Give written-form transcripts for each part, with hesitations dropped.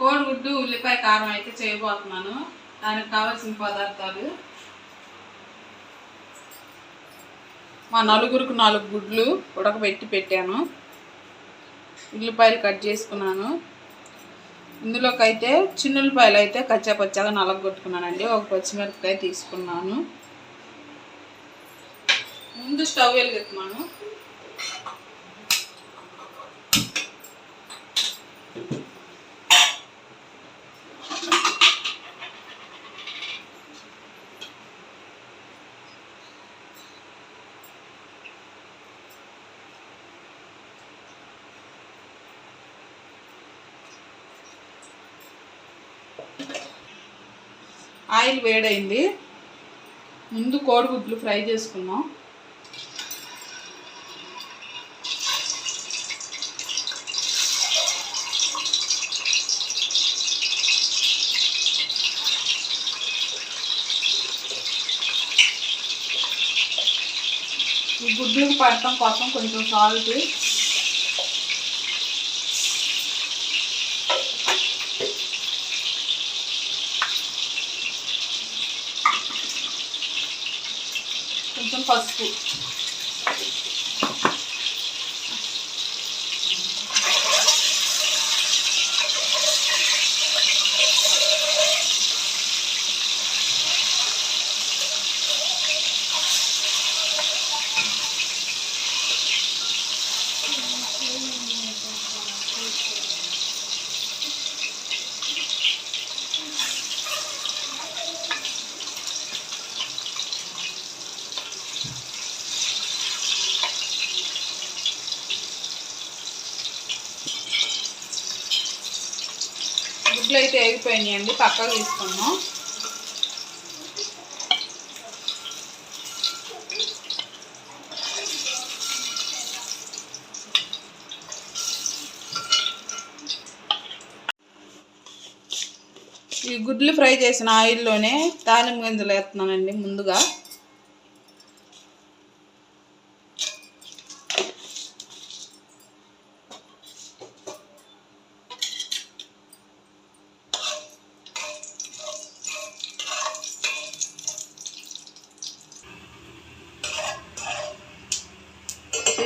కోడిగుడ్డు ఉల్లిపాయ కారం అయితే చేయబోతున్నాను. దానికి కావాల్సిన పదార్థాలు: మా నలుగురికి 4 గుడ్లు ఉడకబెట్టి పెట్టాను. ఉల్లిపాయలు కట్ చేసుకున్నాను. ఇందులోకి అయితే చిన్నులపాయలు అయితే కచ్చాపచ్చాగా నలగొట్టుకున్నానండి. ఒక పచ్చిమిరపకాయ తీసుకున్నాను. ముందు స్టవ్ వెలిగిస్తున్నాను. ఆయిల్ వేడైంది. ముందు కోడిగుడ్లు ఫ్రై చేసుకున్నాం. ఈ గుడ్లకు పడటం కోసం కొంచెం సాల్ట్, కొంచెం పసుపు, గుడ్లు అయితే వేగిపోయినాయండి. పక్కకు తీసుకున్నాం. ఈ గుడ్లు ఫ్రై చేసిన ఆయిల్లోనే తాలింపు గింజలు వేస్తున్నానండి. ముందుగా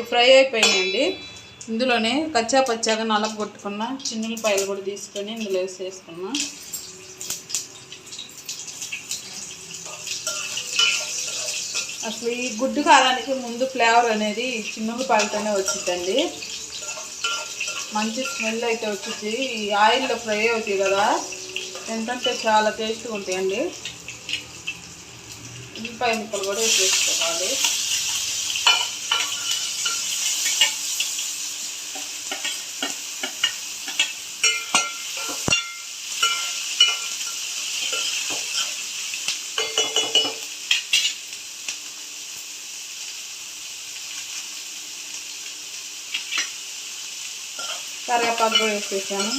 ఫ్రై అయిపోయినాయండి. ఇందులోనే కచ్చా పచ్చాగా నలగొట్టుకున్న చిన్నులపాయలు కూడా తీసుకొని ఇందులో వేసేసుకున్నా. అసలు ఈ గుడ్డు కారానికి ముందు ఫ్లేవర్ అనేది చిన్నులపాయలతోనే వచ్చిందండి. మంచి స్మెల్ అయితే వచ్చింది. ఈ ఆయిల్లో ఫ్రై అవుతాయి కదా, ఎంతంటే చాలా టేస్ట్గా ఉంటాయండి. ఉల్లిపాయ ముక్కలు కూడా వేసేసుకోవాలి. కరివేపాకు కూడా వేసేసాను.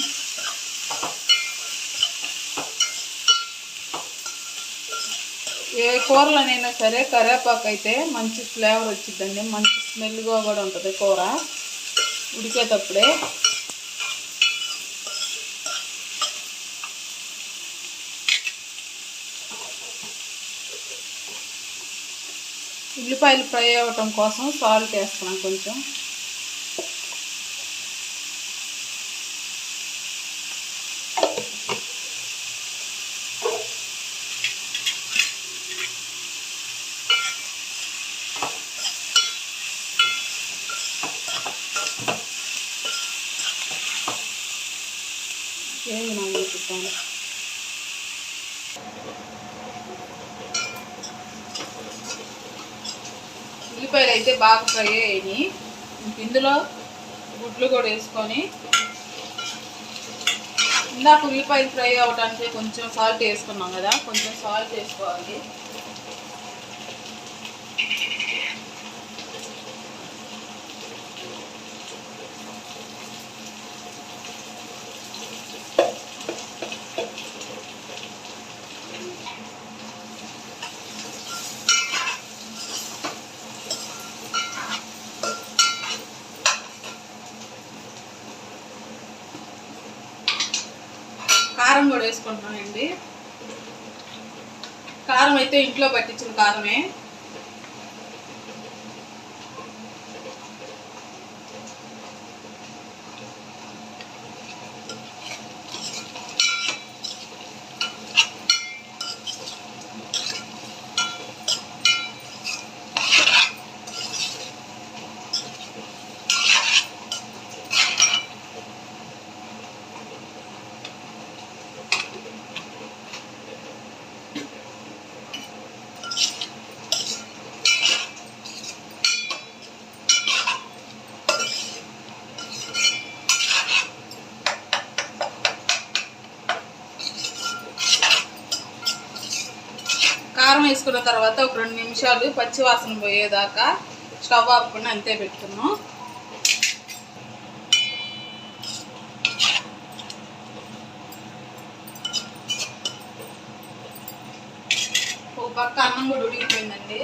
ఏ కూరలోనైనా సరే కరివేపాకు అయితే మంచి ఫ్లేవర్ వచ్చిందండి. మంచి స్మెల్గా కూడా ఉంటుంది కూర ఉడికేటప్పుడే. ఉల్లిపాయలు ఫ్రై అవ్వటం కోసం సాల్ట్ వేస్తున్నాను కొంచెం. ఉల్లిపాయలు అయితే బాగా ఫ్రై అయ్యాయి. ఇందులో గుడ్లు కూడా వేసుకొని, ఇందాక ఉల్లిపాయలు ఫ్రై అవ్వడానికి కొంచెం సాల్ట్ వేసుకున్నాం కదా, కొంచెం సాల్ట్ వేసుకోవాలి. కారం కూడా వేసుకుంటున్నానండి. కారం అయితే ఇంట్లో పట్టించిన కారమే. కారం వేసుకున్న తర్వాత ఒక 2 నిమిషాలు పచ్చి వాసన పోయేదాకా స్టవ్ ఆపుకొని అంతే పెట్టుకున్నాం. ఒక పక్క అన్నం కూడా ఉడికిపోయిందండి.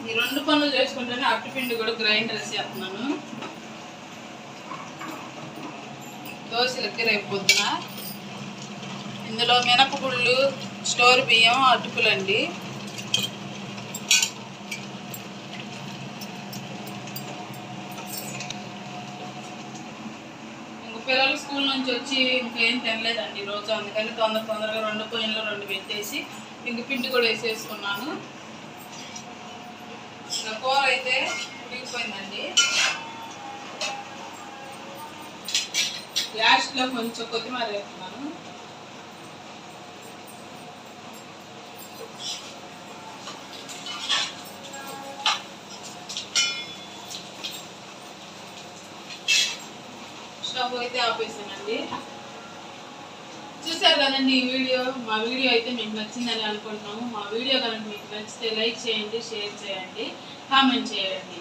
ఈ 2 పనులు చేసుకుంటేనే అట్టిపిండి కూడా గ్రైండర్ చేస్తున్నాను దోశలకి రేపు పొద్దున. ఇందులో మినపగుళ్ళు, స్టోర్ బియ్యం, అటుకులండి. ఇంక పిల్లలు స్కూల్ నుంచి వచ్చి ఇంకేం తినలేదండి ఈరోజు. అందుకని తొందరగా 2 పొయ్యిల్లో 2 పెట్టేసి ఇంక పిండి కూడా వేసేసుకున్నాను. ఇంకా కూర అయితే ఉడికిపోయిందండి. లాస్ట్లో కొంచెం కొత్తిమీర వేస్తున్నాను. స్టవ్ అయితే ఆపేసానండి. చూసారు కదండి ఈ వీడియో. మా వీడియో అయితే మీకు నచ్చిందని అనుకుంటున్నాము. మా వీడియో కనుక మీకు నచ్చితే లైక్ చేయండి, షేర్ చేయండి, కామెంట్ చేయండి.